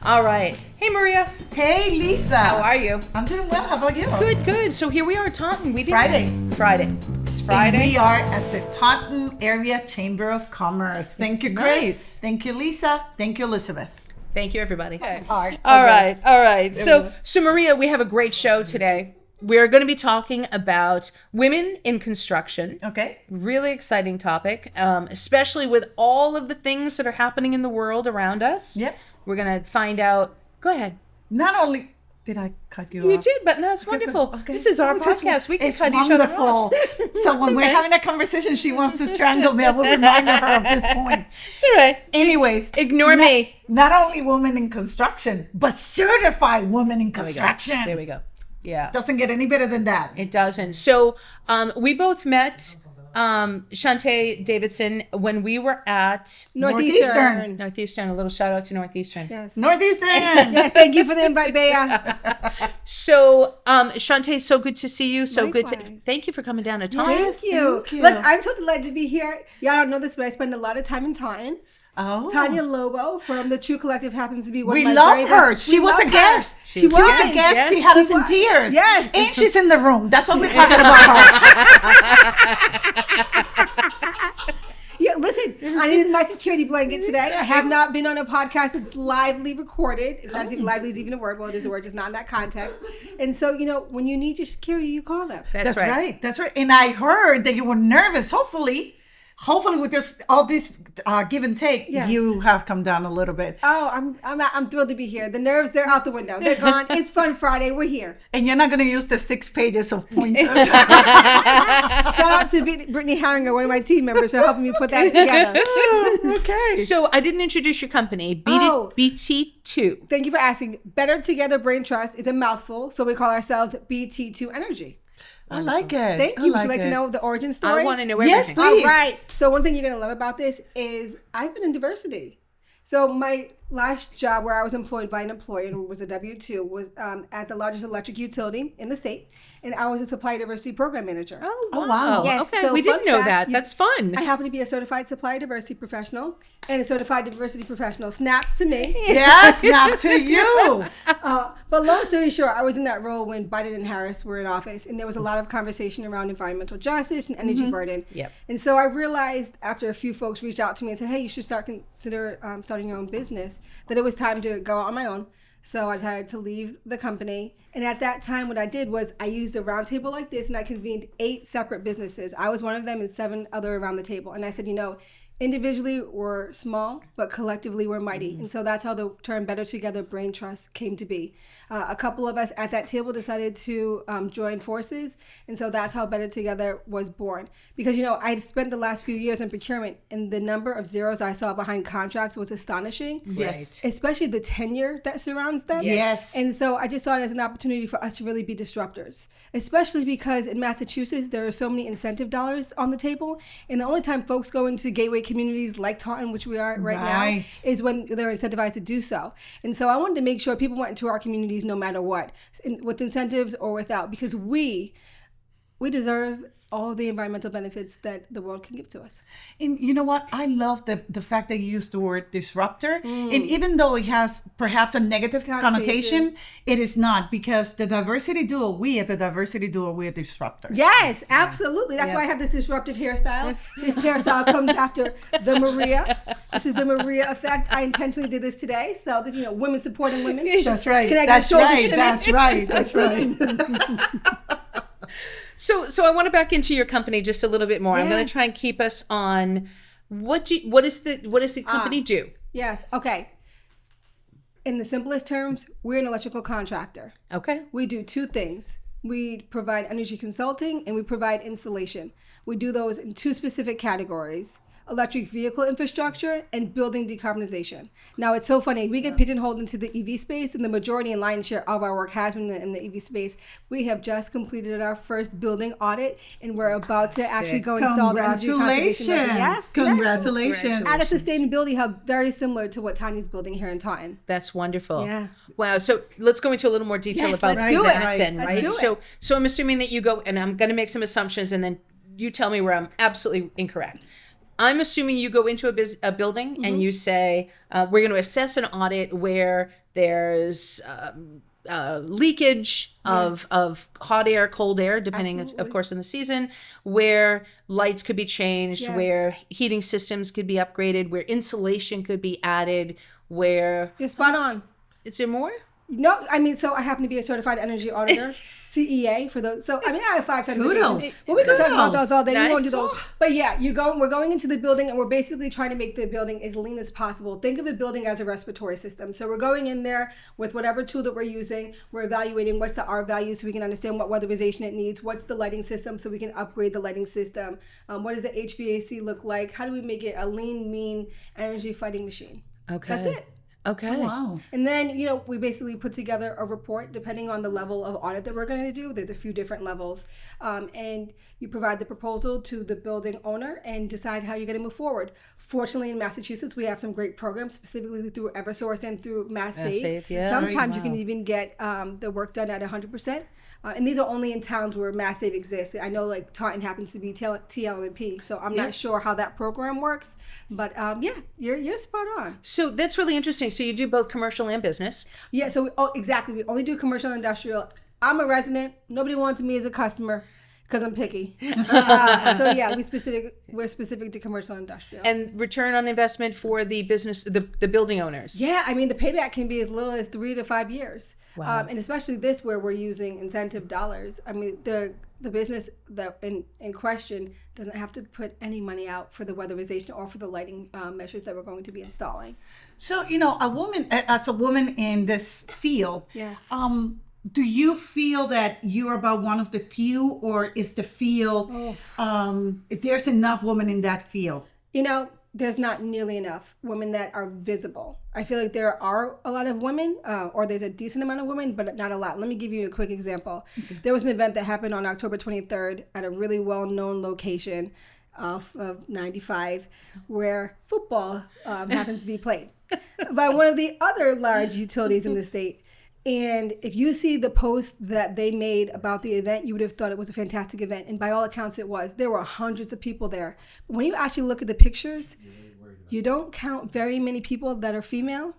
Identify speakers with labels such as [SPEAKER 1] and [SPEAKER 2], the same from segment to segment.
[SPEAKER 1] All right. Hey, Maria.
[SPEAKER 2] Hey, Lisa.
[SPEAKER 1] How are you?
[SPEAKER 2] I'm doing well. How about you?
[SPEAKER 1] Good, good. So here we are, Taunton. We did
[SPEAKER 2] Friday.
[SPEAKER 1] It's Friday.
[SPEAKER 2] And we are at the Taunton Area Chamber of Commerce. Thank you, Chris.
[SPEAKER 1] Nice.
[SPEAKER 2] Thank you, Lisa. Thank you, Elizabeth.
[SPEAKER 1] Thank you, everybody. Okay.
[SPEAKER 2] All right.
[SPEAKER 1] All right. So Maria, we have a great show today. We're going to be talking about women in construction.
[SPEAKER 2] Okay.
[SPEAKER 1] Really exciting topic, especially with all of the things that are happening in the world around us.
[SPEAKER 2] Yep.
[SPEAKER 1] We're going to find out. Go ahead.
[SPEAKER 2] Not only did I cut you off.
[SPEAKER 1] You did, but that's wonderful.
[SPEAKER 2] Okay.
[SPEAKER 1] This is our podcast. We can
[SPEAKER 2] it's
[SPEAKER 1] cut
[SPEAKER 2] wonderful.
[SPEAKER 1] each other off.
[SPEAKER 2] So when we're having a conversation, she wants to strangle me. I will remind her of this point.
[SPEAKER 1] It's all right.
[SPEAKER 2] Anyways.
[SPEAKER 1] Ignore me.
[SPEAKER 2] Not only women in construction, but certified women in construction.
[SPEAKER 1] There we go. Yeah.
[SPEAKER 2] Doesn't get any better than that.
[SPEAKER 1] It doesn't. So we both met Chante Davidson when we were at
[SPEAKER 2] Northeastern.
[SPEAKER 1] A little shout out to Northeastern.
[SPEAKER 3] Yes.
[SPEAKER 2] Northeastern.
[SPEAKER 3] Yes, thank you for the invite, Bea.
[SPEAKER 1] So Chante, so good to see you. So good to
[SPEAKER 3] Likewise.
[SPEAKER 1] thank you for coming down to Taunton.
[SPEAKER 3] Thank you.
[SPEAKER 2] Thank you.
[SPEAKER 3] Look, I'm so delighted to be here. Y'all don't know this, but I spend a lot of time in Taunton.
[SPEAKER 2] Oh.
[SPEAKER 3] Tanya Lobo from the True Collective happens to be one
[SPEAKER 2] We
[SPEAKER 3] of my
[SPEAKER 2] love
[SPEAKER 3] very
[SPEAKER 2] her.
[SPEAKER 3] best.
[SPEAKER 2] She was a guest.
[SPEAKER 3] She was
[SPEAKER 2] a guest.
[SPEAKER 1] Yes,
[SPEAKER 2] she had
[SPEAKER 3] she
[SPEAKER 2] us in
[SPEAKER 3] was.
[SPEAKER 2] tears.
[SPEAKER 3] Yes.
[SPEAKER 2] And she's in the room. That's what we're talking about her.
[SPEAKER 3] Yeah, listen, I needed my security blanket today. I have not been on a podcast that's lively recorded. If that's even lively is even a word. Well, it is a word, just not in that context. And so, when you need your security, you call them.
[SPEAKER 1] That's right.
[SPEAKER 2] That's right. And I heard that you were nervous. Hopefully with all this give and take,
[SPEAKER 3] Yes.
[SPEAKER 2] you have come down a little bit.
[SPEAKER 3] Oh, I'm thrilled to be here. The nerves, they're out the window. They're gone. It's Fun Friday. We're here.
[SPEAKER 2] And you're not going to use the 6 pages of pointers.
[SPEAKER 3] Shout out to Brittany Harringer, one of my team members, for helping me put that together.
[SPEAKER 2] Okay.
[SPEAKER 1] So I didn't introduce your company,
[SPEAKER 3] Oh.
[SPEAKER 1] BT2.
[SPEAKER 3] Thank you for asking. Better Together Brain Trust is a mouthful, so we call ourselves BT2 Energy.
[SPEAKER 2] I like it.
[SPEAKER 3] Thank you. Would you like to know the origin story?
[SPEAKER 1] I want to know
[SPEAKER 2] Yes,
[SPEAKER 1] everything.
[SPEAKER 2] please.
[SPEAKER 3] All right. So one thing you're going to love about this is I've been in diversity. So my last job where I was employed by an employer and was a W-2 was at the largest electric utility in the state. And I was a supply diversity program manager.
[SPEAKER 1] Oh,
[SPEAKER 2] wow.
[SPEAKER 3] Yes,
[SPEAKER 1] Okay,
[SPEAKER 3] so
[SPEAKER 1] we didn't
[SPEAKER 3] fun
[SPEAKER 1] know
[SPEAKER 3] fact,
[SPEAKER 1] that. That's fun.
[SPEAKER 3] I happen to be a certified supplier diversity professional and a certified diversity professional. Snaps to me.
[SPEAKER 2] Yes, not to you.
[SPEAKER 3] But long story short, I was in that role when Biden and Harris were in office, and there was a lot of conversation around environmental justice and energy burden.
[SPEAKER 1] Yep.
[SPEAKER 3] And so I realized after a few folks reached out to me and said, hey, you should consider starting your own business, that it was time to go out on my own. So I decided to leave the company. And at that time, what I did was I used a roundtable like this, and I convened 8 separate businesses. I was one of them and 7 other around the table. And I said, individually we're small, but collectively we're mighty. And so that's how the term Better Together Brain Trust came to be. A couple of us at that table decided to join forces. And so that's how Better Together was born. Because, I spent the last few years in procurement, and the number of zeros I saw behind contracts was astonishing.
[SPEAKER 2] Yes.
[SPEAKER 3] Especially the tenure that surrounds them.
[SPEAKER 2] Yes.
[SPEAKER 3] And so I just saw it as an opportunity for us to really be disruptors, especially because in Massachusetts, there are so many incentive dollars on the table. And the only time folks go into gateway communities like Taunton, which we are right now, is when they're incentivized to do so. And so I wanted to make sure people went into our communities no matter what, with incentives or without, because we deserve all the environmental benefits that the world can give to us.
[SPEAKER 2] And you know what? I love the fact that you used the word disruptor. And even though it has perhaps a negative connotation, it is not, because the diversity duo, we are disruptors.
[SPEAKER 3] Yes, absolutely. That's why I have this disruptive hairstyle. This hairstyle comes after the Maria. This is the Maria effect. I intentionally did this today. So, this, women supporting women.
[SPEAKER 2] That's right.
[SPEAKER 3] Can I get
[SPEAKER 2] That's
[SPEAKER 3] shoulder
[SPEAKER 2] right.
[SPEAKER 3] shimmy?
[SPEAKER 2] That's right. That's right.
[SPEAKER 1] So I want to back into your company just a little bit more. I'm going to
[SPEAKER 3] Yes.
[SPEAKER 1] try and keep us on what does the company do?
[SPEAKER 3] Yes. Okay. In the simplest terms, we're an electrical contractor.
[SPEAKER 1] Okay.
[SPEAKER 3] We do 2 things. We provide energy consulting and we provide installation. We do those in 2 specific categories: electric vehicle infrastructure and building decarbonization. Now, it's so funny. We get pigeonholed into the EV space, and the majority and lion's share of our work has been in the EV space. We have just completed our first building audit, and we're about to actually go install the energy conservation measure. Yes.
[SPEAKER 2] Congratulations.
[SPEAKER 3] At a sustainability hub very similar to what Tiny's building here in Taunton.
[SPEAKER 1] That's wonderful.
[SPEAKER 3] Yeah.
[SPEAKER 1] Wow. So let's go into a little more detail
[SPEAKER 3] Yes,
[SPEAKER 1] about
[SPEAKER 3] let's do
[SPEAKER 1] that
[SPEAKER 3] it.
[SPEAKER 1] then,
[SPEAKER 3] Let's
[SPEAKER 1] right?
[SPEAKER 3] do it.
[SPEAKER 1] So I'm assuming that you go, and I'm going to make some assumptions, and then you tell me where I'm absolutely incorrect. I'm assuming you go into a building and you say, we're going to assess an audit where There's leakage of hot air, cold air, depending, of course, on the season, where lights could be changed, where heating systems could be upgraded, where insulation could be added, where...
[SPEAKER 3] You're spot on.
[SPEAKER 1] Is there more?
[SPEAKER 3] No, I mean, so I happen to be a certified energy auditor. CEA for those. So I mean, I have 5 certifications. Well, we can talk about those all day. We won't do those. But yeah, we're going into the building, and we're basically trying to make the building as lean as possible. Think of the building as a respiratory system. So we're going in there with whatever tool that we're using. We're evaluating what's the R value so we can understand what weatherization it needs. What's the lighting system so we can upgrade the lighting system. What does the HVAC look like? How do we make it a lean, mean energy fighting machine?
[SPEAKER 1] Okay.
[SPEAKER 3] That's it.
[SPEAKER 1] Okay.
[SPEAKER 2] Oh, wow.
[SPEAKER 3] And then, we basically put together a report depending on the level of audit that we're going to do. There's a few different levels. And you provide the proposal to the building owner and decide how you're going to move forward. Fortunately, in Massachusetts, we have some great programs, specifically through Eversource and through MassSave. Sometimes you can even get the work done at 100%. And these are only in towns where MassSave exists. I know like Taunton happens to be TLMP, so I'm not sure how that program works. But you're spot on.
[SPEAKER 1] So that's really interesting. So you do both commercial and business.
[SPEAKER 3] Yeah, so exactly. We only do commercial and industrial. I'm a resident. Nobody wants me as a customer because I'm picky. So yeah, we're specific to commercial and industrial.
[SPEAKER 1] And return on investment for the business, the building owners.
[SPEAKER 3] Yeah, I mean the payback can be as little as 3 to 5 years.
[SPEAKER 1] Wow.
[SPEAKER 3] And especially this where we're using incentive dollars. I mean the business that in question doesn't have to put any money out for the weatherization or for the lighting measures that we're going to be installing.
[SPEAKER 2] So, as a woman in this field,
[SPEAKER 3] yes.
[SPEAKER 2] Do you feel that you're about one of the few, or is the field, there's enough women in that field?
[SPEAKER 3] There's not nearly enough women that are visible. I feel like there are a lot of women, or there's a decent amount of women, but not a lot. Let me give you a quick example. Okay. There was an event that happened on October 23rd at a really well-known location off of 95 where football happens to be played by one of the other large utilities in the state. And if you see the post that they made about the event, you would have thought it was a fantastic event. And by all accounts, it was. There were hundreds of people there. But when you actually look at the pictures, you don't count very many people that are female,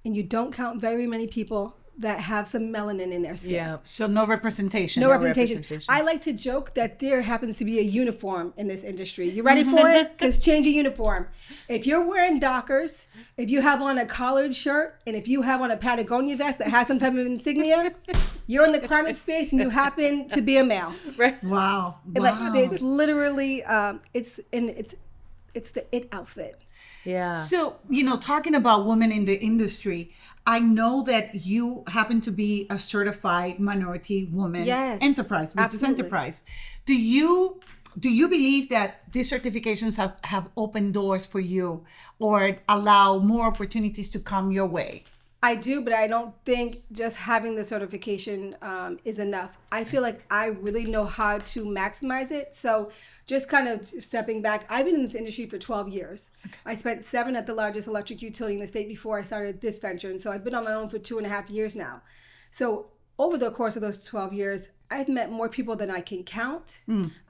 [SPEAKER 3] and you don't count very many people that have some melanin in their skin.
[SPEAKER 1] Yeah.
[SPEAKER 2] So no representation.
[SPEAKER 3] No representation. I like to joke that there happens to be a uniform in this industry. You ready for it? Because change a uniform. If you're wearing Dockers, if you have on a collared shirt, and if you have on a Patagonia vest that has some type of insignia, you're in the climate space and you happen to be a male.
[SPEAKER 1] Right.
[SPEAKER 2] Wow.
[SPEAKER 3] It's literally, it's the it outfit.
[SPEAKER 1] Yeah.
[SPEAKER 2] So, talking about women in the industry, I know that you happen to be a certified minority woman enterprise, business enterprise. Do you believe that these certifications have opened doors for you or allow more opportunities to come your way?
[SPEAKER 3] I do, but I don't think just having the certification is enough. I feel like I really know how to maximize it. So just kind of stepping back, I've been in this industry for 12 years. Okay. I spent 7 at the largest electric utility in the state before I started this venture. And so I've been on my own for 2.5 years now. So over the course of those 12 years, I've met more people than I can count.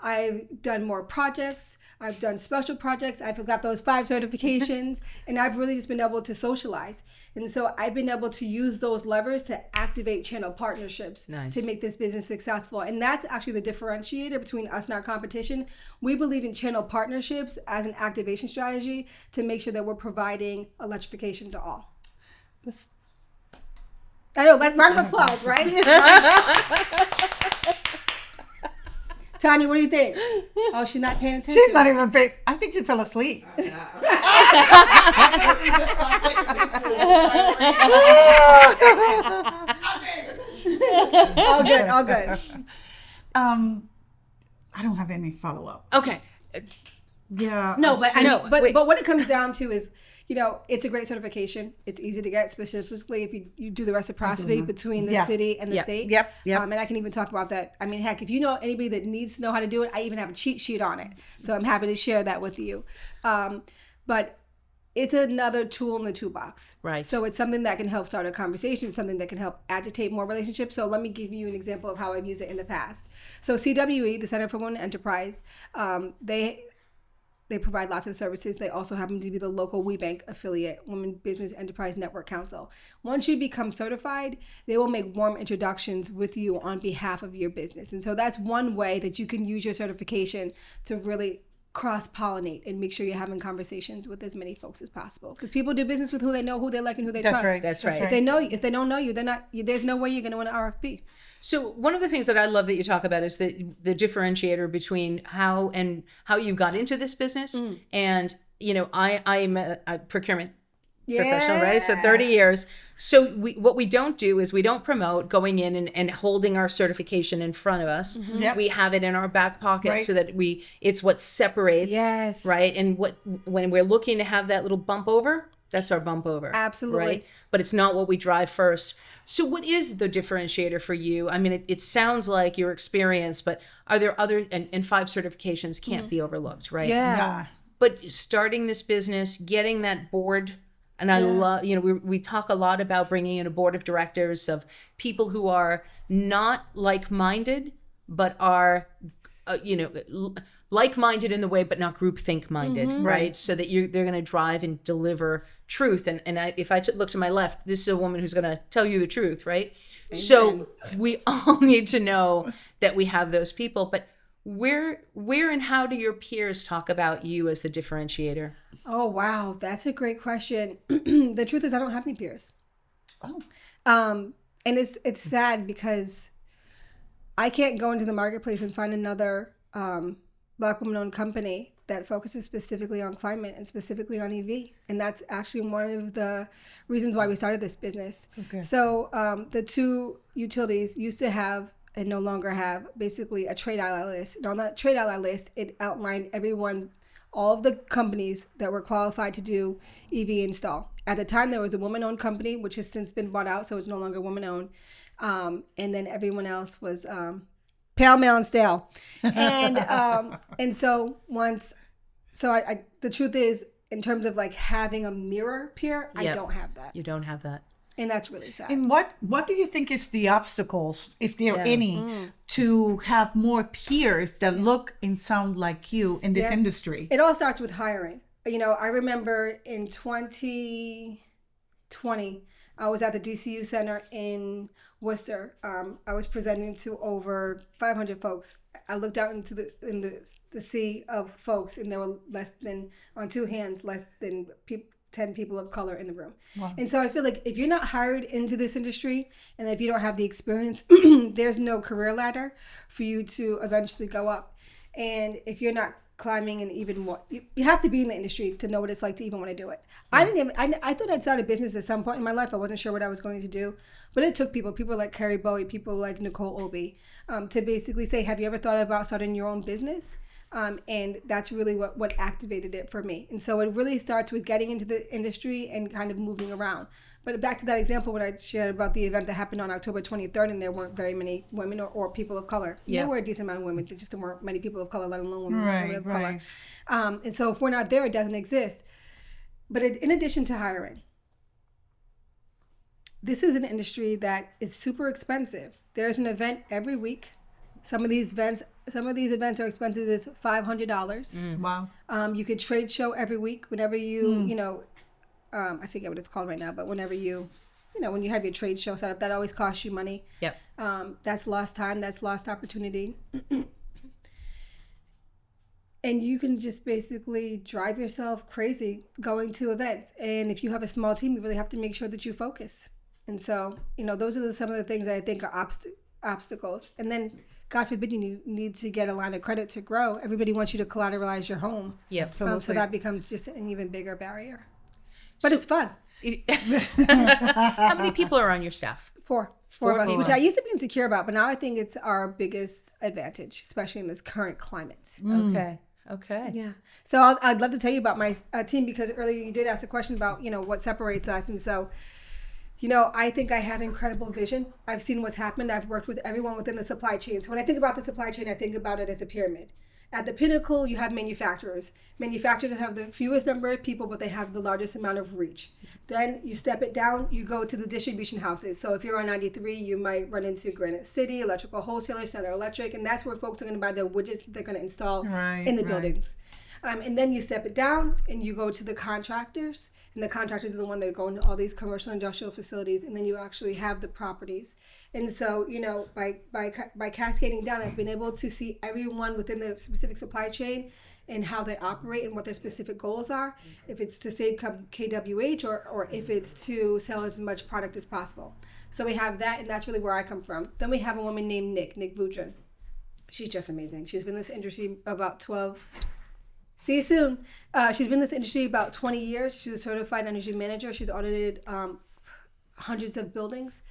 [SPEAKER 3] I've done more projects. I've done special projects. I've got those 5 certifications, and I've really just been able to socialize. And so I've been able to use those levers to activate channel partnerships to make this business successful. And that's actually the differentiator between us and our competition. We believe in channel partnerships as an activation strategy to make sure that we're providing electrification to all. I know, that's round of applause, right? Tanya, what do you think? Oh, she's not paying attention.
[SPEAKER 2] She's not even paying. I think she fell asleep.
[SPEAKER 3] All good.
[SPEAKER 2] I don't have any follow-up.
[SPEAKER 1] Okay.
[SPEAKER 2] Yeah.
[SPEAKER 3] No, but what it comes down to is, it's a great certification. It's easy to get, specifically if you do the reciprocity between the city and the state.
[SPEAKER 2] Yep.
[SPEAKER 3] And I can even talk about that. I mean, heck, if you know anybody that needs to know how to do it, I even have a cheat sheet on it. So I'm happy to share that with you. But it's another tool in the toolbox.
[SPEAKER 1] Right.
[SPEAKER 3] So it's something that can help start a conversation. It's something that can help agitate more relationships. So let me give you an example of how I've used it in the past. So CWE, the Center for Women Enterprise, they provide lots of services. They also happen to be the local WeBank affiliate, Women Business Enterprise Network Council. Once you become certified, they will make warm introductions with you on behalf of your business. And so that's one way that you can use your certification to really cross-pollinate and make sure you're having conversations with as many folks as possible. Because people do business with who they know, who they like, and who they trust.
[SPEAKER 1] That's right.
[SPEAKER 3] If they don't know you, there's no way you're going to win an RFP.
[SPEAKER 1] So one of the things that I love that you talk about is the differentiator between how you got into this business. And, I'm a procurement professional, right? So 30 years. So what we don't do is we don't promote going in and holding our certification in front of us.
[SPEAKER 2] Yep.
[SPEAKER 1] We have it in our back pocket so that it's what separates, right? And when we're looking to have that little bump over, that's our bump over.
[SPEAKER 3] Absolutely.
[SPEAKER 1] Right? But it's not what we drive first. So what is the differentiator for you? I mean, it sounds like your experience, but are there other, and 5 certifications can't be overlooked, right?
[SPEAKER 3] Yeah.
[SPEAKER 1] But starting this business, getting that board, and I love, we talk a lot about bringing in a board of directors of people who are not like-minded, but are, like-minded in the way, but not groupthink minded, right? So that they're going to drive and deliver truth. And if I look to my left, this is a woman who's going to tell you the truth, right? Amen. So we all need to know that we have those people. But where and how do your peers talk about you as the differentiator?
[SPEAKER 3] Oh, wow. That's a great question. The truth is I don't have any peers. Oh. And it's sad because I can't go into the marketplace and find another Black woman-owned company that focuses specifically on climate and specifically on EV. And that's actually one of the reasons why we started this business. Okay. So the 2 utilities used to have and no longer have basically a trade ally list. And on that trade ally list, it outlined all of the companies that were qualified to do EV install. At the time, there was a woman-owned company, which has since been bought out, so it's no longer woman-owned. And then everyone else was pale, male, and stale. And so the truth is, in terms of like having a mirror peer, I don't have that.
[SPEAKER 1] You don't have that.
[SPEAKER 3] And that's really sad.
[SPEAKER 2] And what do you think is the obstacles, if there are any, to have more peers that look and sound like you in this industry?
[SPEAKER 3] It all starts with hiring. I remember in 2020, I was at the DCU Center in Worcester. I was presenting to over 500 folks. I looked out into the sea of folks, and there were less than 10 people of color in the room. Wow. And so I feel like if you're not hired into this industry and if you don't have the experience, there's no career ladder for you to eventually go up. And if you're not climbing and even more, you have to be in the industry to know what it's like to even want to do it. Yeah. I thought I'd start a business at some point in my life. I wasn't sure what I was going to do, but it took people like Carrie Bowie, people like Nicole Obi, to basically say, have you ever thought about starting your own business? And that's really what activated it for me. And so it really starts with getting into the industry and kind of moving around. But back to that example when I shared about the event that happened on October 23rd, and there weren't very many women or people of color. Yeah. There were a decent amount of women, there just weren't many people of color, let alone women of color. And so if we're not there, it doesn't exist. But in addition to hiring, this is an industry that is super expensive. There's an event every week. Some of these events are expensive as $500.
[SPEAKER 2] Wow.
[SPEAKER 3] You could trade show every week whenever you, I forget what it's called right now, but whenever when you have your trade show set up, that always costs you money.
[SPEAKER 1] Yep.
[SPEAKER 3] That's lost time. That's lost opportunity. And you can just basically drive yourself crazy going to events. And if you have a small team, you really have to make sure that you focus. And so, those are some of the things that I think are obstacles. And then, God forbid, you need to get a line of credit to grow. Everybody wants you to collateralize your home.
[SPEAKER 1] Yep.
[SPEAKER 3] So that becomes just an even bigger barrier. But it's fun.
[SPEAKER 1] How many people are on your staff?
[SPEAKER 3] Four of us, which I used to be insecure about, but now I think it's our biggest advantage, especially in this current climate.
[SPEAKER 1] Okay.
[SPEAKER 3] Yeah. So I'd love to tell you about my team, because earlier you did ask a question about, what separates us. And so, I think I have incredible vision. I've seen what's happened. I've worked with everyone within the supply chain. So when I think about the supply chain, I think about it as a pyramid. At the pinnacle, you have manufacturers. Manufacturers have the fewest number of people, but they have the largest amount of reach. Then you step it down, you go to the distribution houses. So if you're on 93, you might run into Granite City, Electrical Wholesalers, Center Electric, and that's where folks are going to buy their widgets that they're going to install in the buildings. And then you step it down and you go to the contractors. And the contractors are the one that are going to all these commercial industrial facilities, and then you actually have the properties. And so, by cascading down, I've been able to see everyone within the specific supply chain and how they operate and what their specific goals are. If it's to save KWH or if it's to sell as much product as possible. So we have that, and that's really where I come from. Then we have a woman named Nick Vujran. She's just amazing. She's been in this industry about 12. See you soon. She's been in this industry about 20 years. She's a certified energy manager. She's audited hundreds of buildings.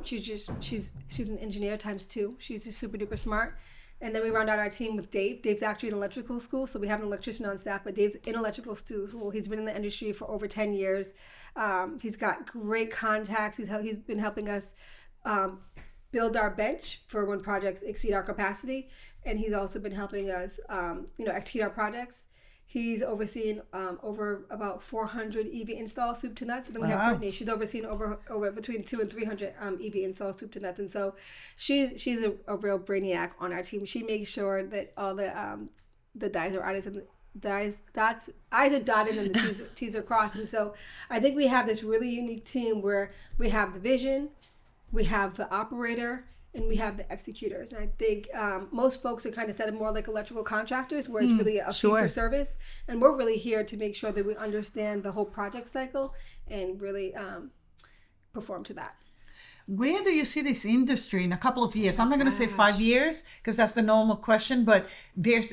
[SPEAKER 3] She's an engineer times 2. She's just super duper smart. And then we round out our team with Dave. Dave's actually in electrical school, so we have an electrician on staff, but Dave's in electrical school. He's been in the industry for over 10 years. He's got great contacts. He's been helping us build our bench for when projects exceed our capacity. And he's also been helping us, execute our projects. He's overseen over about 400 EV installs, soup to nuts. And then we have Brittany. She's overseen over between 200 and 300 EV installs, soup to nuts. And so she's a real brainiac on our team. She makes sure that all the I's are I's and I's are dotted and the T's are crossed. And so I think we have this really unique team where we have the vision, we have the operator, and we have the executors. And I think most folks are kind of set up more like electrical contractors, where it's really a fee for service. And we're really here to make sure that we understand the whole project cycle and really perform to that.
[SPEAKER 2] Where do you see this industry in a couple of years? I'm not going to say 5 years because that's the normal question, but the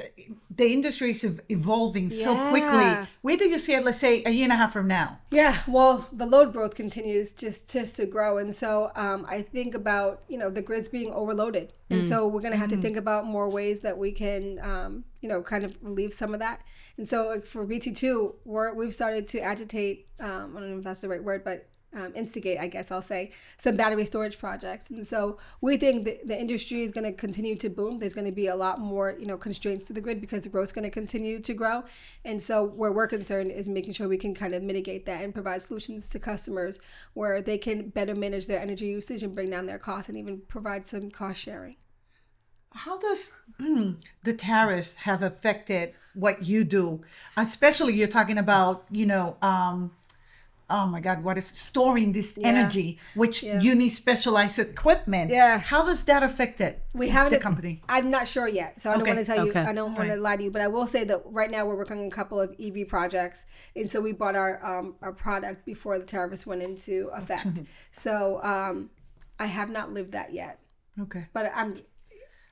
[SPEAKER 2] industry is evolving so quickly. Where do you see it, let's say, a year and a half from now?
[SPEAKER 3] Yeah, well, the load growth continues just to grow. And so I think about, the grids being overloaded. And so we're going to have to think about more ways that we can, kind of relieve some of that. And so like for BT2, we've started to agitate, I don't know if that's the right word, but instigate, I guess I'll say, some battery storage projects. And so we think that the industry is going to continue to boom. There's going to be a lot more, constraints to the grid because the growth is going to continue to grow. And so where we're concerned is making sure we can kind of mitigate that and provide solutions to customers where they can better manage their energy usage and bring down their costs and even provide some cost sharing.
[SPEAKER 2] How does the tariffs have affected what you do? Especially you're talking about, oh my God, what is storing this energy, which you need specialized equipment.
[SPEAKER 3] Yeah.
[SPEAKER 2] How does that affect it? The company?
[SPEAKER 3] I'm not sure yet. So I don't want to tell you, I don't want to lie to you, but I will say that right now we're working on a couple of EV projects. And so we bought our product before the tariffs went into effect. So I have not lived that yet.
[SPEAKER 2] Okay.
[SPEAKER 3] But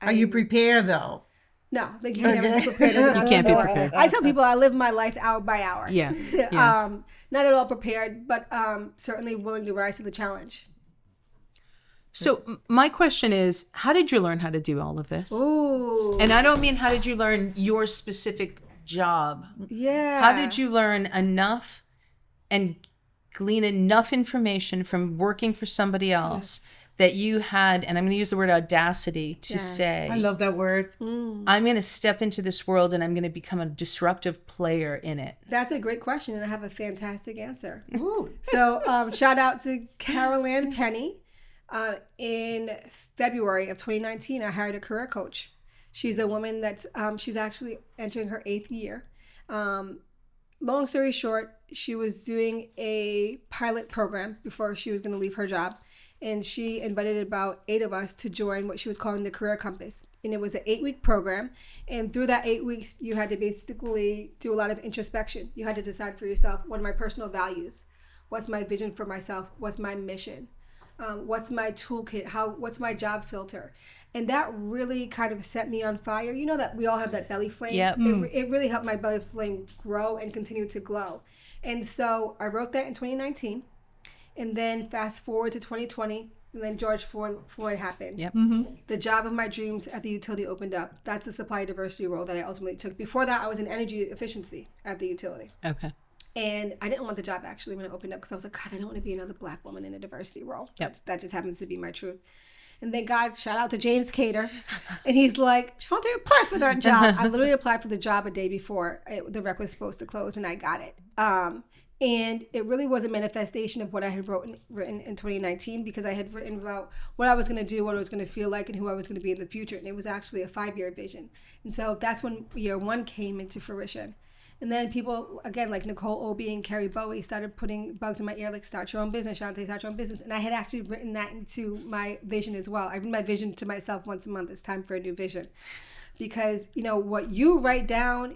[SPEAKER 2] Are you prepared though?
[SPEAKER 3] No, like you can never be prepared.
[SPEAKER 1] You can't be prepared.
[SPEAKER 3] I tell people I live my life hour by hour.
[SPEAKER 1] Yeah.
[SPEAKER 3] Not at all prepared, but certainly willing to rise to the challenge.
[SPEAKER 1] So my question is, how did you learn how to do all of this?
[SPEAKER 3] Ooh.
[SPEAKER 1] And I don't mean how did you learn your specific job.
[SPEAKER 3] Yeah.
[SPEAKER 1] How did you learn enough and glean enough information from working for somebody else that you had, and I'm going to use the word audacity to say,
[SPEAKER 2] I love that word.
[SPEAKER 1] I'm going to step into this world and I'm going to become a disruptive player in it?
[SPEAKER 3] That's a great question, and I have a fantastic answer.
[SPEAKER 2] Ooh.
[SPEAKER 3] So shout out to Carol Ann Penny. In February of 2019, I hired a career coach. She's a woman that's, she's actually entering her 8th year. Long story short, she was doing a pilot program before she was going to leave her job. And she invited about 8 of us to join what she was calling the Career Compass. And it was an 8-week program. And through that 8 weeks, you had to basically do a lot of introspection. You had to decide for yourself, what are my personal values? What's my vision for myself? What's my mission? What's my toolkit? What's my job filter? And that really kind of set me on fire. You know that we all have that belly flame.
[SPEAKER 1] Yep.
[SPEAKER 3] It really helped my belly flame grow and continue to glow. And so I wrote that in 2019. And then fast forward to 2020, and then George Floyd happened.
[SPEAKER 1] Yep.
[SPEAKER 3] The job of my dreams at the utility opened up. That's the supply diversity role that I ultimately took. Before that, I was in energy efficiency at the utility.
[SPEAKER 1] Okay.
[SPEAKER 3] And I didn't want the job actually when it opened up because I was like, God, I don't want to be another Black woman in a diversity role.
[SPEAKER 1] Yep.
[SPEAKER 3] That just happens to be my truth. And then God, shout out to James Cater. And he's like, Chante, apply for that job. I literally applied for the job a day before the rec was supposed to close, and I got it. And it really was a manifestation of what I had written in 2019, because I had written about what I was going to do, what it was going to feel like, and who I was going to be in the future. And it was actually a 5-year vision. And so that's when year 1 came into fruition. And then people, again, like Nicole Obi and Carrie Bowie, started putting bugs in my ear, like, start your own business, Chante, start your own business. And I had actually written that into my vision as well. I written my vision to myself once a month. It's time for a new vision. Because, what you write down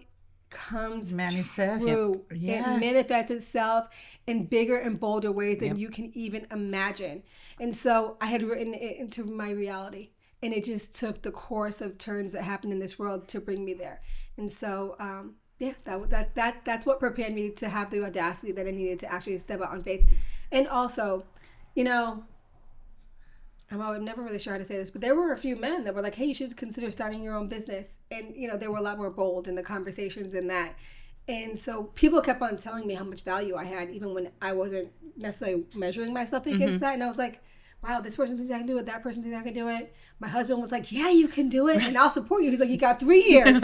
[SPEAKER 3] comes
[SPEAKER 2] manifest.
[SPEAKER 3] True.
[SPEAKER 2] Yes.
[SPEAKER 3] It manifests itself in bigger and bolder ways than you can even imagine. And so I had written it into my reality, and it just took the course of turns that happened in this world to bring me there. And so that's what prepared me to have the audacity that I needed to actually step out on faith. And also, I'm never really sure how to say this, but there were a few men that were like, hey, you should consider starting your own business. And, they were a lot more bold in the conversations than that. And so people kept on telling me how much value I had, even when I wasn't necessarily measuring myself against that. And I was like, wow, this person thinks I can do it. That person thinks I can do it. My husband was like, yeah, you can do it. And I'll support you. He's like, you got 3 years.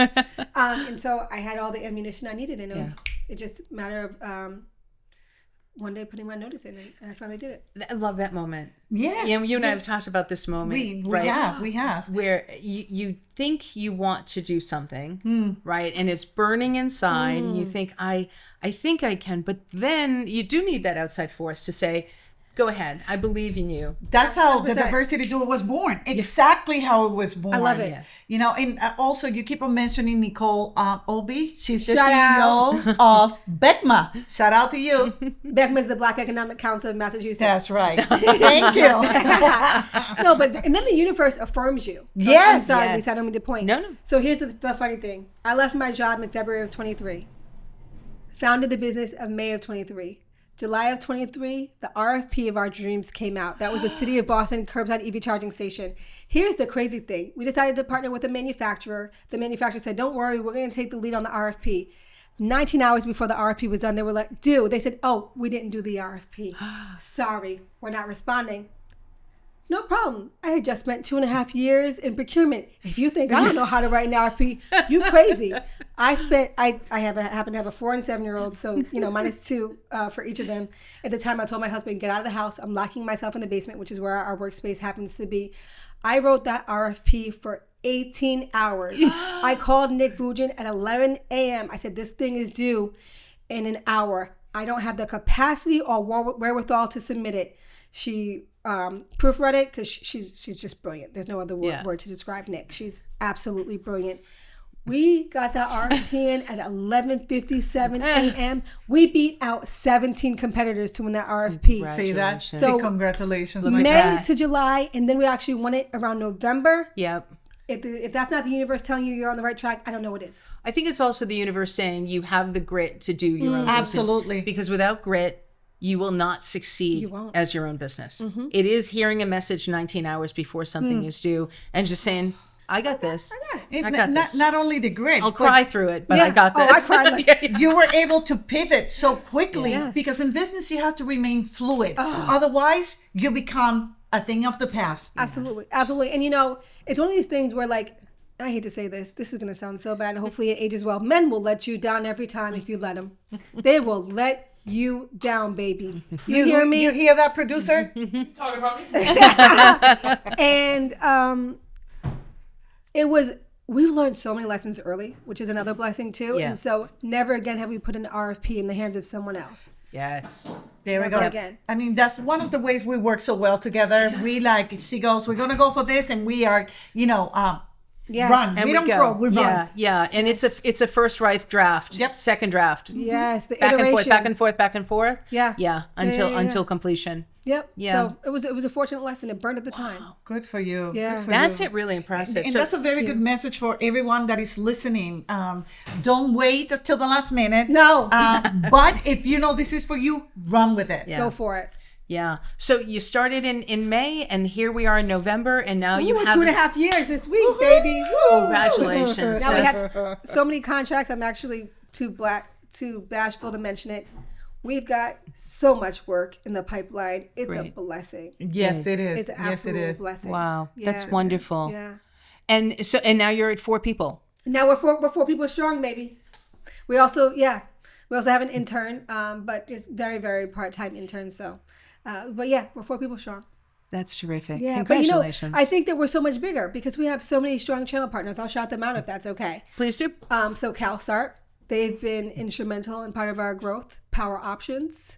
[SPEAKER 3] And so I had all the ammunition I needed. And it just a matter of one day putting my notice in, and I finally did it.
[SPEAKER 1] I love that moment.
[SPEAKER 2] Yes.
[SPEAKER 1] You and I have talked about this moment.
[SPEAKER 2] We have.
[SPEAKER 1] Where you think you want to do something, right? And it's burning inside, and you think, I think I can. But then you do need that outside force to say, go ahead. I believe in you.
[SPEAKER 2] That's how the Diversity Duo was born. Exactly how it was born.
[SPEAKER 3] I love it.
[SPEAKER 2] And also you keep on mentioning Nicole Obi. She's the
[SPEAKER 3] Shout
[SPEAKER 2] CEO of BECMA. Shout out to you.
[SPEAKER 3] BECMA is the Black Economic Council of Massachusetts.
[SPEAKER 2] That's right. Thank you.
[SPEAKER 3] No, and then the universe affirms you.
[SPEAKER 2] Yes.
[SPEAKER 3] I'm sorry, Lisa, I don't mean to point.
[SPEAKER 1] No.
[SPEAKER 3] So here's the funny thing. I left my job in February of 23. Founded the business of May of 23. July of 23, the RFP of our dreams came out. That was the City of Boston curbside EV charging station. Here's the crazy thing. We decided to partner with a manufacturer. The manufacturer said, don't worry, we're going to take the lead on the RFP. 19 hours before the RFP was done, they were like, they said, oh, we didn't do the RFP. Sorry, we're not responding. No problem. I had just spent 2.5 years in procurement. If you think I don't know how to write an RFP, you crazy. I happen to have a 4 and 7-year-old, so -2 for each of them. At the time, I told my husband, get out of the house. I'm locking myself in the basement, which is where our workspace happens to be. I wrote that RFP for 18 hours. I called Nick Vujan at 11 a.m. I said, this thing is due in an hour. I don't have the capacity or wherewithal to submit it. She proofread it because she's just brilliant. There's no other word to describe Nick. She's absolutely brilliant. We got that RFP in at 11:57 a.m. We beat out 17 competitors to win that RFP.
[SPEAKER 2] See that?
[SPEAKER 3] So
[SPEAKER 2] congratulations.
[SPEAKER 3] May to July, and then we actually won it around November.
[SPEAKER 1] Yep.
[SPEAKER 3] If that's not the universe telling you you're on the right track, I don't know what is.
[SPEAKER 1] I think it's also the universe saying you have the grit to do your own business.
[SPEAKER 2] Absolutely.
[SPEAKER 1] Because without grit, you will not succeed as your own business. It is hearing a message 19 hours before something is due and just saying, I got this. I got this.
[SPEAKER 2] Not only the grit.
[SPEAKER 1] I'll cry through it, but I got this.
[SPEAKER 3] I cried.
[SPEAKER 2] You were able to pivot so quickly because in business you have to remain fluid. Otherwise, you become a thing of the past.
[SPEAKER 3] Absolutely. Absolutely. And it's one of these things where, like, I hate to say this. This is going to sound so bad, and hopefully it ages well. Men will let you down every time if you let them. They will let you down, baby. You hear me?
[SPEAKER 2] You hear that, producer?
[SPEAKER 4] Talking about me?
[SPEAKER 3] And we've learned so many lessons early, which is another blessing too.
[SPEAKER 1] Yeah.
[SPEAKER 3] And so never again have we put an RFP in the hands of someone else.
[SPEAKER 1] Yes.
[SPEAKER 2] There we
[SPEAKER 3] Never
[SPEAKER 2] go.
[SPEAKER 3] again.
[SPEAKER 2] I mean, that's one of the ways we work so well together. Yeah. She goes, we're going to go for this. And we are,
[SPEAKER 3] Yes.
[SPEAKER 2] run.
[SPEAKER 1] And
[SPEAKER 2] we don't
[SPEAKER 1] go.
[SPEAKER 2] throw, we run.
[SPEAKER 1] Yeah. And it's a first draft.
[SPEAKER 2] Yep.
[SPEAKER 1] Second draft.
[SPEAKER 3] Yes. The
[SPEAKER 1] Back
[SPEAKER 3] iteration.
[SPEAKER 1] back and forth.
[SPEAKER 3] Yeah.
[SPEAKER 1] Yeah. Until completion.
[SPEAKER 3] Yep.
[SPEAKER 1] Yeah.
[SPEAKER 3] So it was a fortunate lesson. It burned at the time.
[SPEAKER 2] Good for you.
[SPEAKER 3] Yeah.
[SPEAKER 2] Good for
[SPEAKER 1] That's
[SPEAKER 2] you.
[SPEAKER 1] it. Really impressive.
[SPEAKER 2] And
[SPEAKER 1] So-
[SPEAKER 2] that's a very good message for everyone that is listening. Don't wait until the last minute.
[SPEAKER 3] No.
[SPEAKER 2] But if you know this is for you, run with it.
[SPEAKER 1] Yeah.
[SPEAKER 3] Go for it.
[SPEAKER 1] Yeah. So you started in May, and here we are in November, and now you have
[SPEAKER 3] 2.5 years this week, baby. Woo!
[SPEAKER 1] Congratulations.
[SPEAKER 3] Now we have so many contracts. I'm actually too bashful to mention it. We've got so much work in the pipeline. It's a blessing.
[SPEAKER 2] Yes, it is.
[SPEAKER 3] It's an
[SPEAKER 2] Yes, it
[SPEAKER 3] absolute
[SPEAKER 2] is.
[SPEAKER 3] blessing.
[SPEAKER 1] Wow, that's
[SPEAKER 3] Yeah.
[SPEAKER 1] wonderful.
[SPEAKER 3] Yeah.
[SPEAKER 1] And now you're at 4 people.
[SPEAKER 3] Now we're four people strong, baby. We also, We also have an intern, but just very, very part-time intern. So, but yeah, we're 4 people strong.
[SPEAKER 1] That's terrific.
[SPEAKER 3] Yeah,
[SPEAKER 1] Congratulations.
[SPEAKER 3] but I think that we're so much bigger because we have so many strong channel partners. I'll shout them out if that's okay.
[SPEAKER 1] Please do.
[SPEAKER 3] So CalStart, they've been instrumental in part of our growth. Power Options,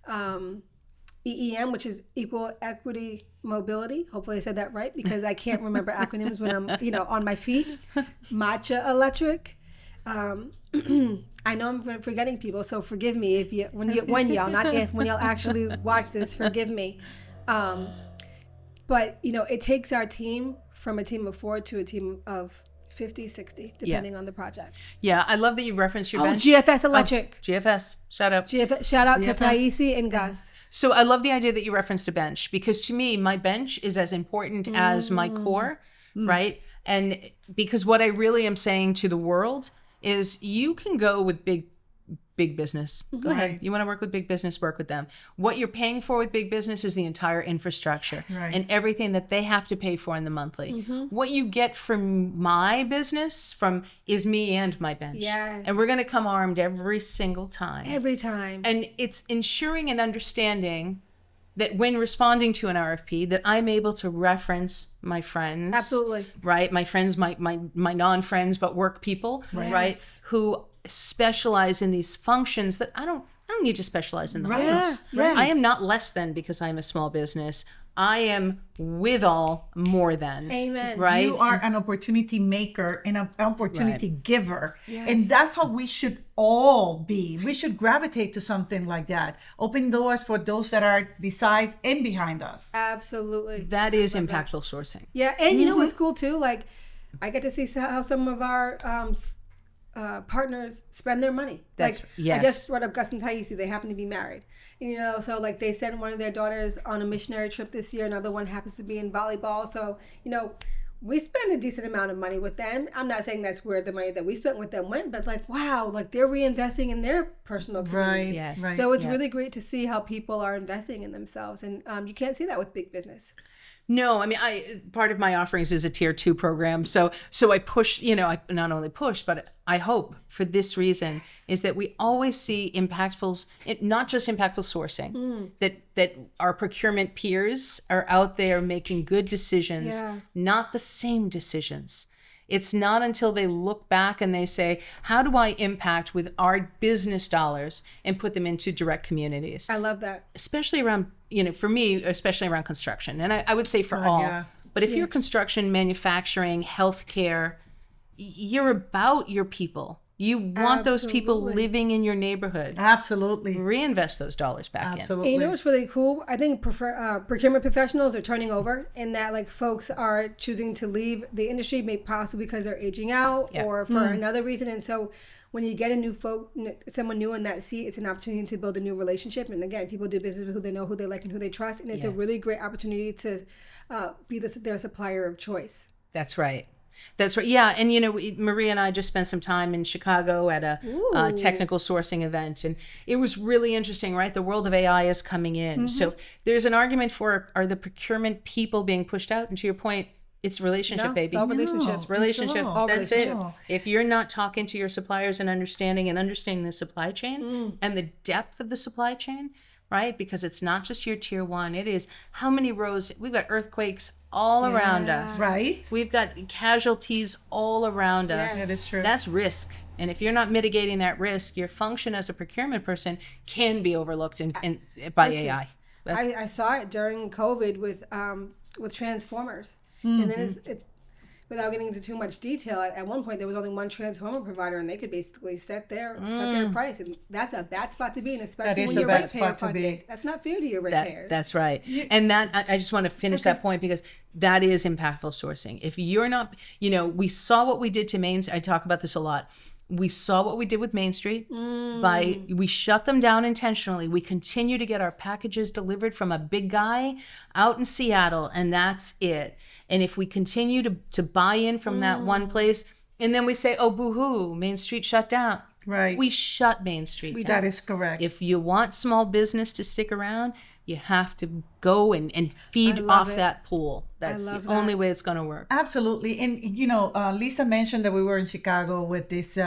[SPEAKER 3] EEM, which is Equal Equity Mobility. Hopefully I said that right because I can't remember acronyms when I'm, on my feet. Matcha Electric. I know I'm forgetting people, so forgive me if you when y'all, not if, when y'all actually watch this, forgive me. But it takes our team from a team of 4 to a team of 50, 60, depending on the project.
[SPEAKER 1] Yeah, I love that you referenced your bench.
[SPEAKER 3] GFS Electric.
[SPEAKER 1] GFS, shout out.
[SPEAKER 3] Shout out to Taisi and Gus.
[SPEAKER 1] So I love the idea that you referenced a bench because to me, my bench is as important as my core, right? And because what I really am saying to the world is you can go with big business. Go ahead. You want to work with big business, work with them. What you're paying for with big business is the entire infrastructure and everything that they have to pay for in the monthly. What you get from my business is me and my bench.
[SPEAKER 3] Yes.
[SPEAKER 1] And we're going to come armed every single time.
[SPEAKER 3] Every time.
[SPEAKER 1] And it's ensuring and understanding that when responding to an RFP, that I'm able to reference my friends.
[SPEAKER 3] Absolutely.
[SPEAKER 1] Right? My friends, my non-friends, but work people, right? Who specialize in these functions that I don't need to specialize in them.
[SPEAKER 3] Right.
[SPEAKER 1] I am not less than because I'm a small business. I am with all more than.
[SPEAKER 3] Amen.
[SPEAKER 1] Right?
[SPEAKER 2] You are an opportunity maker and an opportunity giver.
[SPEAKER 3] Yes.
[SPEAKER 2] And that's how we should all be. We should gravitate to something like that. Open doors for those that are besides and behind us.
[SPEAKER 3] Absolutely.
[SPEAKER 1] That is impactful sourcing.
[SPEAKER 3] Yeah. And you know what's cool too? Like, I get to see how some of our partners spend their money. I just brought up Gus and Taisi. They happen to be married. So like they sent one of their daughters on a missionary trip this year. Another one happens to be in volleyball. So, we spend a decent amount of money with them. I'm not saying that's where the money that we spent with them went, but like, wow, like they're reinvesting in their personal community.
[SPEAKER 2] Right.
[SPEAKER 1] Yes.
[SPEAKER 2] Right.
[SPEAKER 3] So it's really great to see how people are investing in themselves. And you can't see that with big business.
[SPEAKER 1] No, I mean, part of my offerings is a tier 2 program. So I push, I not only push, but I hope for this reason is that we always see not just impactful sourcing, that our procurement peers are out there making good decisions, not the same decisions. It's not until they look back and they say, how do I impact with our business dollars and put them into direct communities?
[SPEAKER 3] I love that.
[SPEAKER 1] Especially around, for me, especially around construction. And I would say for all. Yeah. But if you're construction, manufacturing, healthcare, you're about your people. You want those people living in your neighborhood.
[SPEAKER 2] Absolutely.
[SPEAKER 1] Reinvest those dollars back in.
[SPEAKER 3] And you know what's really cool? I think procurement professionals are turning over in that like folks are choosing to leave the industry, maybe possibly because they're aging out or for another reason. And so when you get someone new in that seat, it's an opportunity to build a new relationship. And again, people do business with who they know, who they like, and who they trust. And it's a really great opportunity to be their supplier of choice.
[SPEAKER 1] That's right. That's right. Yeah. And, Maria and I just spent some time in Chicago at a technical sourcing event. And it was really interesting, right? The world of AI is coming in. So there's an argument for, are the procurement people being pushed out? And to your point, it's relationship, baby.
[SPEAKER 3] It's all relationships.
[SPEAKER 1] Relationship.
[SPEAKER 3] All
[SPEAKER 1] That's
[SPEAKER 3] relationships.
[SPEAKER 1] it. If you're not talking to your suppliers and understanding the supply chain and the depth of the supply chain, right? Because it's not just your tier 1. It is how many rows. We've got earthquakes all around us.
[SPEAKER 2] Right.
[SPEAKER 1] We've got casualties all around us.
[SPEAKER 2] That is true.
[SPEAKER 1] That's risk. And if you're not mitigating that risk, your function as a procurement person can be overlooked by AI.
[SPEAKER 3] I saw it during COVID with transformers. And then it's without getting into too much detail, at one point there was only one transformer provider, and they could basically set their price, and that's a bad spot to be in, especially when you're ratepayer funded. That's not fair to your ratepayers. That's right.
[SPEAKER 1] And that I just want to finish that point because that is impactful sourcing. If you're not, we saw what we did to Main. I talk about this a lot. We saw what we did with Main Street. We shut them down intentionally. We continue to get our packages delivered from a big guy out in Seattle, and that's it. And if we continue to buy in from that one place, and then we say, oh, boo-hoo, Main Street shut down.
[SPEAKER 2] Right.
[SPEAKER 1] We shut Main Street down.
[SPEAKER 2] That is correct.
[SPEAKER 1] If you want small business to stick around, you have to go and feed off that pool. That's the only way it's going to work.
[SPEAKER 2] Absolutely. And, Lisa mentioned that we were in Chicago with this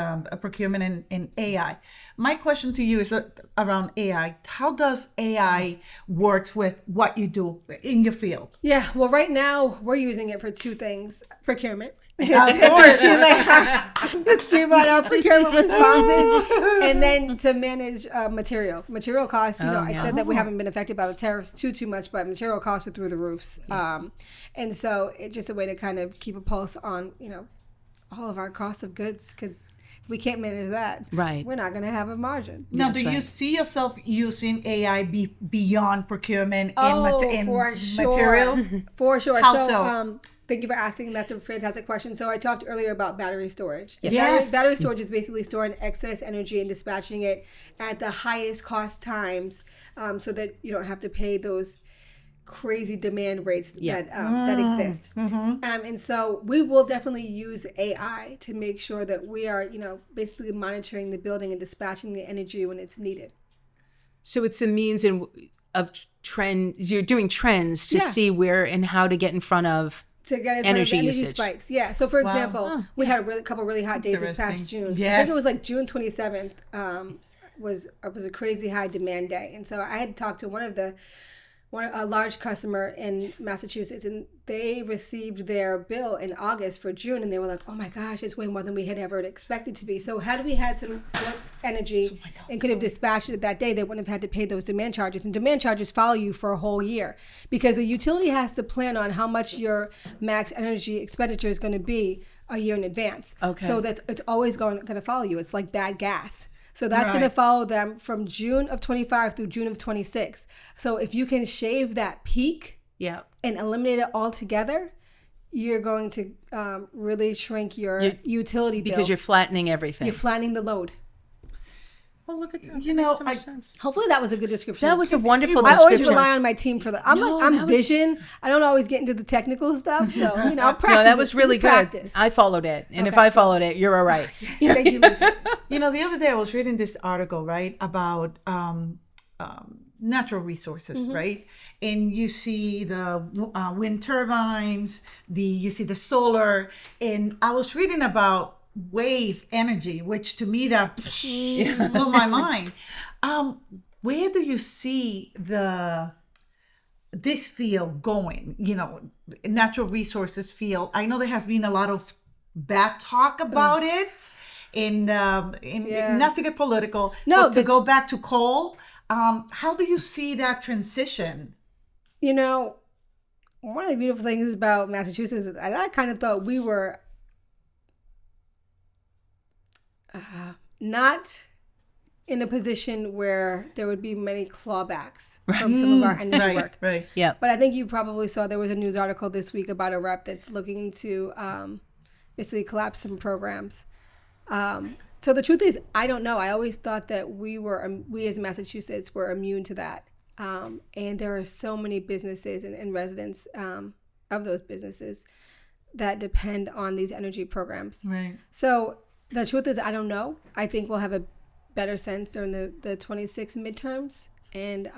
[SPEAKER 2] procurement and AI. My question to you is around AI. How does AI work with what you do in your field?
[SPEAKER 3] Yeah, well, right now we're using it for two things: procurement.
[SPEAKER 2] Of course.
[SPEAKER 3] Just streamline our procurement responses, and then to manage material costs. I said that we haven't been affected by the tariffs too much, but material costs are through the roofs. And so it's just a way to kind of keep a pulse on all of our cost of goods, because if we can't manage that, we're not going to have a margin.
[SPEAKER 2] Now, do you see yourself using AI beyond procurement in
[SPEAKER 3] for sure.
[SPEAKER 2] materials?
[SPEAKER 3] For sure.
[SPEAKER 2] How so?
[SPEAKER 3] Thank you for asking. That's a fantastic question. So I talked earlier about battery storage.
[SPEAKER 2] Yes.
[SPEAKER 3] Battery storage is basically storing excess energy and dispatching it at the highest cost times, so that you don't have to pay those crazy demand rates that exist. And so we will definitely use AI to make sure that we are, basically monitoring the building and dispatching the energy when it's needed.
[SPEAKER 1] So it's a means of trend. You're doing trends to see where and how to get in front of energy
[SPEAKER 3] spikes. Yeah. So for example, we had a couple really hot days this past June.
[SPEAKER 2] Yes.
[SPEAKER 3] I think it was like June 27th was a crazy high demand day. And so I had talked to a large customer in Massachusetts, and they received their bill in August for June, and they were like, oh my gosh, it's way more than we had ever expected to be. So had we had some energy and could have dispatched it that day, they wouldn't have had to pay those demand charges. And demand charges follow you for a whole year, because the utility has to plan on how much your max energy expenditure is going to be a year in advance.
[SPEAKER 1] Okay.
[SPEAKER 3] So it's always going to follow you. It's like bad gas. So that's going to follow them from June of 25 through June of 26. So if you can shave that peak and eliminate it altogether, you're going to really shrink your utility bill.
[SPEAKER 1] Because you're flattening everything.
[SPEAKER 3] You're flattening the load.
[SPEAKER 1] Well, look at that. Makes so much sense.
[SPEAKER 3] Hopefully that was a good description.
[SPEAKER 1] That was a wonderful
[SPEAKER 3] I
[SPEAKER 1] description.
[SPEAKER 3] always rely on my team for that. I'm vision. I don't always get into the technical stuff, so I'll practice.
[SPEAKER 1] No, that was really good.
[SPEAKER 3] Practice.
[SPEAKER 1] I followed it, and if I followed it, you're all right.
[SPEAKER 3] Yes, thank you, Lisa.
[SPEAKER 2] The other day I was reading this article, right, about natural resources, right? And you see the wind turbines, you see the solar, and I was reading about wave energy, which to me that blew my mind. Where do you see this field going? Natural resources field. I know there has been a lot of bad talk about it, and not to get political, but to go back to coal. How do you see that transition?
[SPEAKER 3] One of the beautiful things about Massachusetts is I kind of thought we were not in a position where there would be many clawbacks from some of our energy work.
[SPEAKER 2] Right.
[SPEAKER 1] Yeah.
[SPEAKER 3] But I think you probably saw there was a news article this week about a rep that's looking to basically collapse some programs. So the truth is, I don't know. I always thought that we as Massachusetts were immune to that. And there are so many businesses and residents of those businesses that depend on these energy programs.
[SPEAKER 2] Right.
[SPEAKER 3] So the truth is, I don't know. I think we'll have a better sense during the 26 midterms, and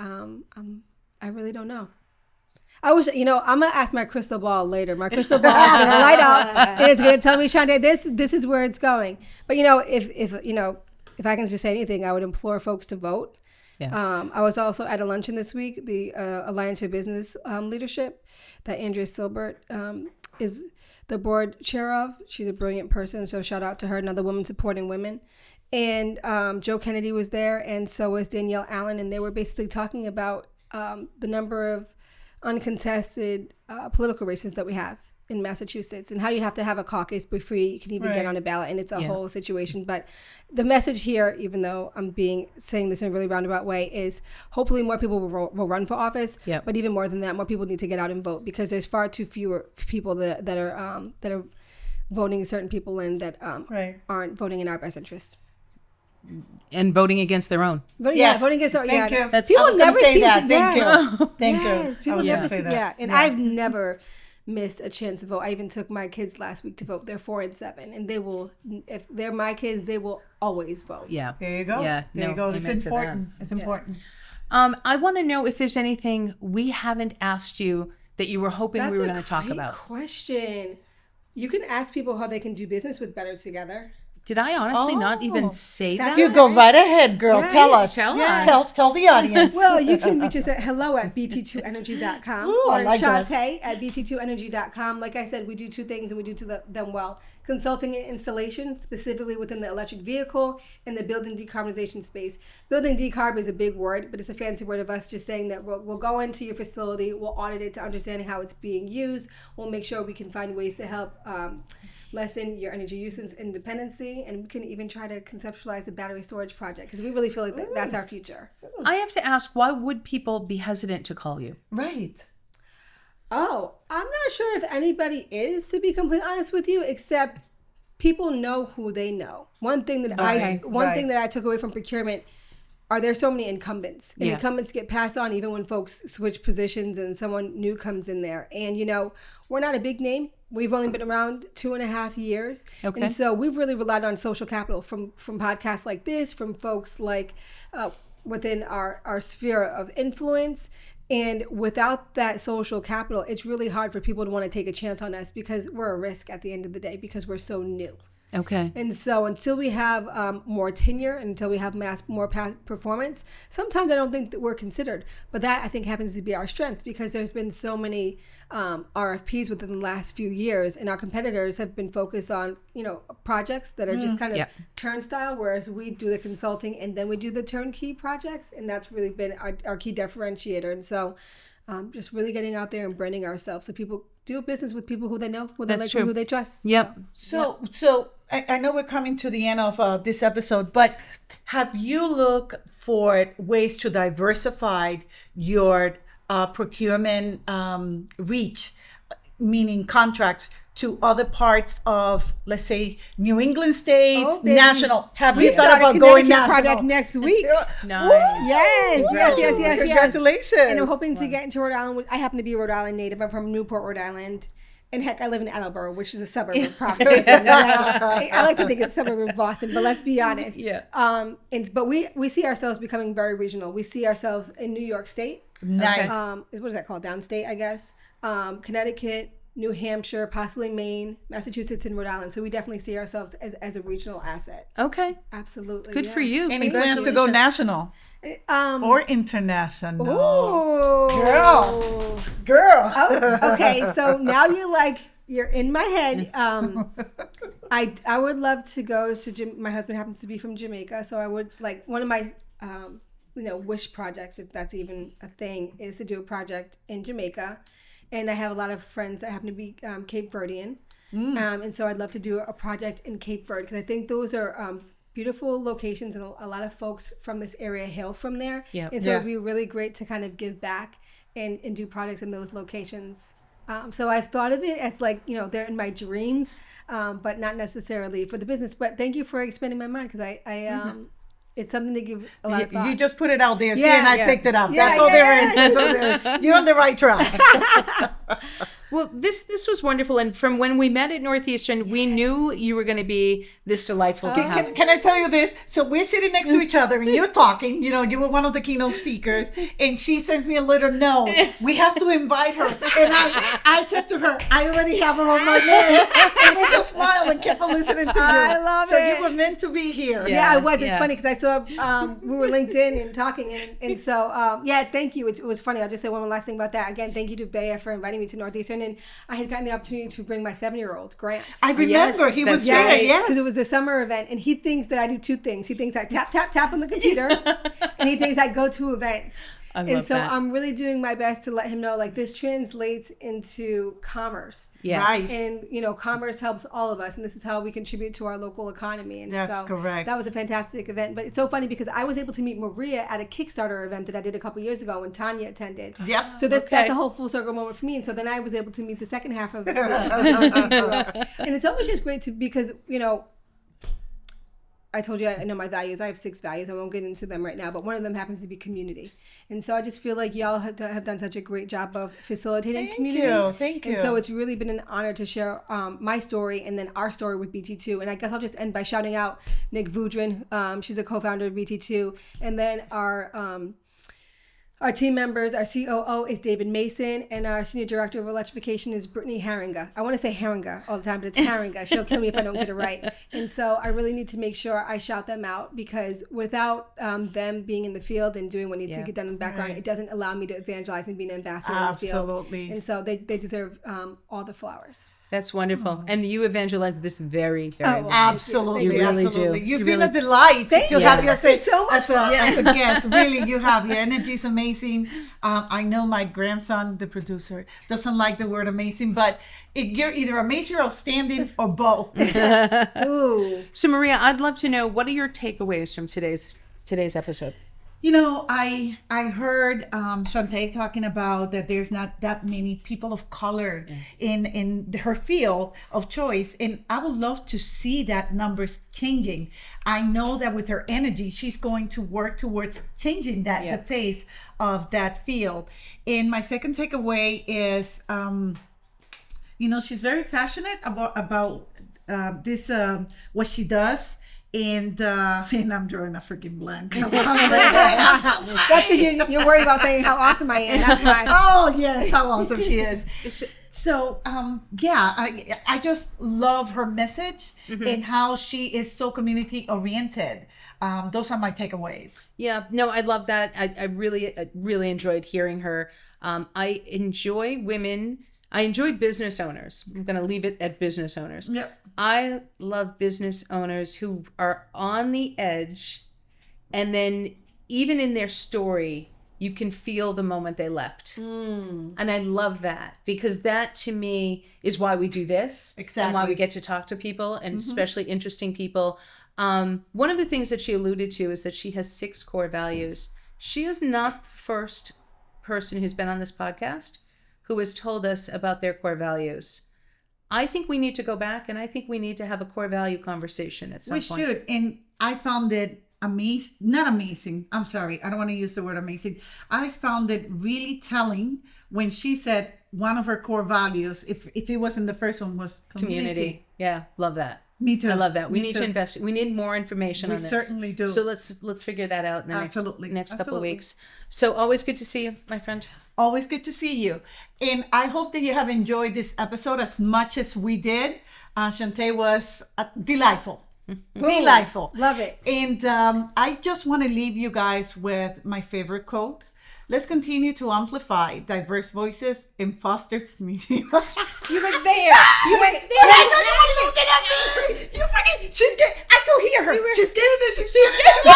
[SPEAKER 3] I really don't know. I wish, I'm gonna ask my crystal ball later. My crystal ball is gonna light up, and it's gonna tell me, Shanday, this is where it's going. But if I can just say anything, I would implore folks to vote. Yeah. I was also at a luncheon this week, the Alliance for Business Leadership, that Andrea Silbert is the board chair of. She's a brilliant person, so shout out to her, another woman supporting women. And Joe Kennedy was there, and so was Danielle Allen, and they were basically talking about the number of uncontested political races that we have in Massachusetts, and how you have to have a caucus before you can even get on a ballot, and it's a whole situation. But the message here, even though I'm saying this in a really roundabout way, is hopefully more people will run for office. Yep. But even more than that, more people need to get out and vote, because there's far too fewer people that are voting certain people in that aren't voting in our best interest.
[SPEAKER 1] And voting against their own.
[SPEAKER 3] Voting against their own.
[SPEAKER 2] Thank you.
[SPEAKER 3] People never see that.
[SPEAKER 2] Thank you.
[SPEAKER 3] People never see that. And I've never missed a chance to vote. I even took my kids last week to vote. They're 4 and 7, and they will, if they're my kids, they will always vote.
[SPEAKER 2] Yeah. There you go. Yeah. There you go. It's important. It's important.
[SPEAKER 1] I want to know if there's anything we haven't asked you that you were hoping we were going to talk about.
[SPEAKER 3] That's a great question. You can ask people how they can do business with Better Together.
[SPEAKER 1] Did I honestly not even say that?
[SPEAKER 2] You go right ahead, girl.
[SPEAKER 3] Yes.
[SPEAKER 2] Tell us.
[SPEAKER 1] Tell us.
[SPEAKER 2] Tell the audience.
[SPEAKER 3] Well, you can reach us at hello@bt2energy.com
[SPEAKER 2] Ooh, I
[SPEAKER 3] or
[SPEAKER 2] like that.
[SPEAKER 3] Chante at bt2energy.com. Like I said, we do two things and we do them well. Consulting and installation, specifically within the electric vehicle and the building decarbonization space. Building decarb is a big word, but it's a fancy word of us just saying that we'll go into your facility, we'll audit it to understand how it's being used. We'll make sure we can find ways to help lessen your energy usage and dependency, and we can even try to conceptualize a battery storage project because we really feel like that's our future.
[SPEAKER 1] I have to ask, why would people be hesitant to call you?
[SPEAKER 2] Right.
[SPEAKER 3] Oh, I'm not sure if anybody is, to be completely honest with you, except people know who they know. One thing that I took away from procurement are there so many incumbents, and incumbents get passed on even when folks switch positions and someone new comes in there. And we're not a big name. We've only been around 2.5 years.
[SPEAKER 1] Okay.
[SPEAKER 3] And so we've really relied on social capital from podcasts like this, from folks like within our sphere of influence. And without that social capital, it's really hard for people to want to take a chance on us because we're a risk at the end of the day because we're so new.
[SPEAKER 1] Okay.
[SPEAKER 3] And so until we have more tenure and until we have more past performance, sometimes I don't think that we're considered. But that, I think, happens to be our strength because there's been so many RFPs within the last few years, and our competitors have been focused on, projects that are just kind of turnstile, whereas we do the consulting and then we do the turnkey projects. And that's really been our key differentiator. And so just really getting out there and branding ourselves so people do business with people who they know, who they like, who they trust.
[SPEAKER 1] Yep.
[SPEAKER 2] So I know we're coming to the end of this episode, but have you looked for ways to diversify your procurement reach, meaning contracts, to other parts of, let's say, New England states, national? Have you thought about going national?
[SPEAKER 3] Project next week.
[SPEAKER 1] Nice.
[SPEAKER 3] Yes.
[SPEAKER 2] Congratulations.
[SPEAKER 3] And I'm hoping to get into Rhode Island. I happen to be a Rhode Island native. I'm from Newport, Rhode Island. And heck, I live in Attleboro, which is a suburb of Providence. I like to think it's a suburb of Boston, but let's be honest.
[SPEAKER 1] Yeah.
[SPEAKER 3] But we see ourselves becoming very regional. We see ourselves in New York State.
[SPEAKER 2] Nice.
[SPEAKER 3] What is that called? Downstate, I guess. Connecticut, New Hampshire, possibly Maine, Massachusetts, and Rhode Island. So we definitely see ourselves as a regional asset.
[SPEAKER 1] Okay.
[SPEAKER 3] Absolutely.
[SPEAKER 1] Good for you.
[SPEAKER 2] Any plans to go national or international?
[SPEAKER 3] Ooh.
[SPEAKER 2] Girl.
[SPEAKER 3] Oh, okay, so now you're in my head. I would love to go to my husband happens to be from Jamaica, so I would one of my wish projects, if that's even a thing, is to do a project in Jamaica. And I have a lot of friends that happen to be Cape Verdean. And so I'd love to do a project in Cape Verde because I think those are beautiful locations and a lot of folks from this area hail from there.
[SPEAKER 1] Yep.
[SPEAKER 3] And so it'd be really great to kind of give back and do projects in those locations. So I've thought of it as they're in my dreams, but not necessarily for the business. But thank you for expanding my mind because I it's something to give a lot of thought.
[SPEAKER 2] You just put it out there. I picked it up.
[SPEAKER 3] Yeah,
[SPEAKER 2] That's all there is. That's all there is. You're on the right track.
[SPEAKER 1] Well, this was wonderful. And from when we met at Northeastern, we knew you were going to be this delightful to have.
[SPEAKER 2] Can I tell you this? So we're sitting next to each other and you're talking, you were one of the keynote speakers, and she sends me a little note. We have to invite her. And I said to her, I already have her on my list. And I just smiled and kept on listening to you.
[SPEAKER 3] I love
[SPEAKER 2] it. So you were meant to be here.
[SPEAKER 3] Yeah, I was. It's funny because I saw we were LinkedIn and talking. And so, thank you. It was funny. I'll just say one last thing about that. Again, thank you to Bea for inviting me to Northeastern. And I had gotten the opportunity to bring my 7-year-old, Grant.
[SPEAKER 2] I remember. He was there,
[SPEAKER 3] because it was a summer event. And he thinks that I do two things. He thinks I tap on the computer. And he thinks I go to events. And so that. I'm really doing my best to let him know, this translates into commerce.
[SPEAKER 1] Yes.
[SPEAKER 2] Right.
[SPEAKER 3] And, commerce helps all of us. And this is how we contribute to our local economy. And
[SPEAKER 2] that's correct.
[SPEAKER 3] That was a fantastic event. But it's so funny because I was able to meet Maria at a Kickstarter event that I did a couple years ago when Tanya attended.
[SPEAKER 2] Yep.
[SPEAKER 3] So that's a whole full circle moment for me. And so then I was able to meet the second half of the person. And it's always just great because, I told you I know my values. I have 6 values. I won't get into them right now, but one of them happens to be community. And so I just feel like y'all have done such a great job of facilitating community.
[SPEAKER 2] Thank you.
[SPEAKER 3] And so it's really been an honor to share my story and then our story with BT2. And I guess I'll just end by shouting out Nick Vudrin. She's a co-founder of BT2. And then our Our team members, our COO is David Mason, and our Senior Director of Electrification is Brittany Haringa. I want to say Haringa all the time, but it's Haringa. She'll kill me if I don't get it right. And so I really need to make sure I shout them out, because without them being in the field and doing what needs to get done in the background, it doesn't allow me to evangelize and be an ambassador in the field.
[SPEAKER 2] Absolutely.
[SPEAKER 3] And so they deserve all the flowers.
[SPEAKER 1] That's wonderful. And you evangelize this very, very well.
[SPEAKER 2] Absolutely.
[SPEAKER 1] You really
[SPEAKER 2] absolutely.
[SPEAKER 1] do.
[SPEAKER 2] You've
[SPEAKER 1] You
[SPEAKER 2] been
[SPEAKER 1] really-
[SPEAKER 2] a delight to have you as a guest. Really, you have. Your energy is amazing. I know my grandson, the producer, doesn't like the word amazing, but you're either amazing or outstanding or both.
[SPEAKER 3] Ooh.
[SPEAKER 1] So Maria, I'd love to know, what are your takeaways from today's episode?
[SPEAKER 2] You know, I heard Chante talking about that there's not that many people of color in her field of choice, and I would love to see that numbers changing. I know that with her energy, she's going to work towards changing that the face of that field. And my second takeaway is, you know, she's very passionate about this what she does. And I'm drawing a freaking blank.
[SPEAKER 3] That's because you're worried about saying how awesome I am. That's why.
[SPEAKER 2] Oh yes, how awesome she is. So I just love her message and how she is so community oriented. Those are my takeaways.
[SPEAKER 1] Yeah, no, I love that. I really enjoyed hearing her. I enjoy women. I enjoy business owners. I'm going to leave it at business owners.
[SPEAKER 2] Yep.
[SPEAKER 1] I love business owners who are on the edge, and then even in their story, you can feel the moment they leapt. And I love that, because that to me is why we do this.
[SPEAKER 2] Exactly.
[SPEAKER 1] And why we get to talk to people, and especially interesting people. One of the things that she alluded to is that she has 6 core values. She is not the first person who's been on this podcast who has told us about their core values. I think we need to go back, and I think we need to have a core value conversation at some point.
[SPEAKER 2] We should. And I found it not amazing. I'm sorry. I don't want to use the word amazing. I found it really telling when she said one of her core values, if it wasn't the first one, was community.
[SPEAKER 1] Yeah, love that.
[SPEAKER 2] Me too.
[SPEAKER 1] I love that. We
[SPEAKER 2] Me
[SPEAKER 1] need
[SPEAKER 2] too.
[SPEAKER 1] to invest. We need more information on this.
[SPEAKER 2] We certainly do.
[SPEAKER 1] So let's figure that out in the
[SPEAKER 2] Absolutely.
[SPEAKER 1] next couple of
[SPEAKER 2] Absolutely.
[SPEAKER 1] weeks. So always good to see you, my friend.
[SPEAKER 2] Always good to see you. And I hope that you have enjoyed this episode as much as we did. Chante was delightful. Delightful.
[SPEAKER 3] Love it.
[SPEAKER 2] And I just want to leave you guys with my favorite quote. Let's continue to amplify diverse voices and foster community.
[SPEAKER 3] You were there. You went there.
[SPEAKER 2] I know you were looking at me. You freaking, I can hear her. She's getting it. She's getting it.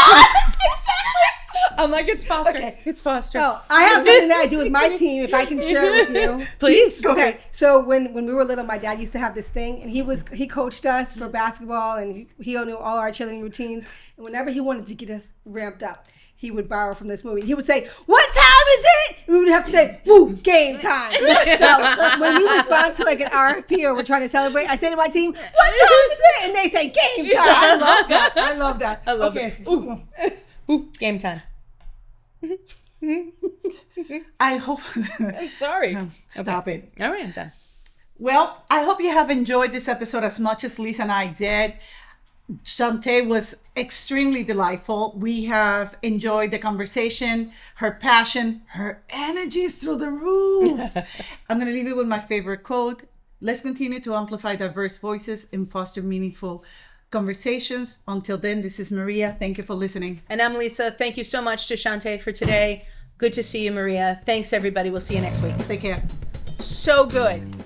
[SPEAKER 1] I'm like, it's Foster.
[SPEAKER 2] Okay.
[SPEAKER 1] It's Foster.
[SPEAKER 3] Oh, I have something that I do with my team, if I can share it with you.
[SPEAKER 1] Please.
[SPEAKER 3] Okay, so when we were little, my dad used to have this thing, and he coached us for basketball, and he knew all our cheerleading routines. And whenever he wanted to get us ramped up, he would borrow from this movie. He would say, "What time is it?" And we would have to say, "Woo, game time." So when we respond to like an RFP or we're trying to celebrate, I say to my team, "What time is it?" And they say, "Game time."
[SPEAKER 2] I love that. I love that.
[SPEAKER 1] I love
[SPEAKER 2] it.
[SPEAKER 1] Ooh, game time.
[SPEAKER 2] I hope.
[SPEAKER 1] Sorry.
[SPEAKER 2] Stop it.
[SPEAKER 1] All right, I'm done.
[SPEAKER 2] Well, I hope you have enjoyed this episode as much as Lisa and I did. Chante was extremely delightful. We have enjoyed the conversation, her passion, her energy is through the roof. I'm going to leave you with my favorite quote. Let's continue to amplify diverse voices and foster meaningful conversations. Until then, this is Maria. Thank you for listening.
[SPEAKER 1] And I'm Lisa. Thank you so much to Chante for today. Good to see you, Maria. Thanks, everybody. We'll see you next week.
[SPEAKER 2] Take care.
[SPEAKER 1] So good.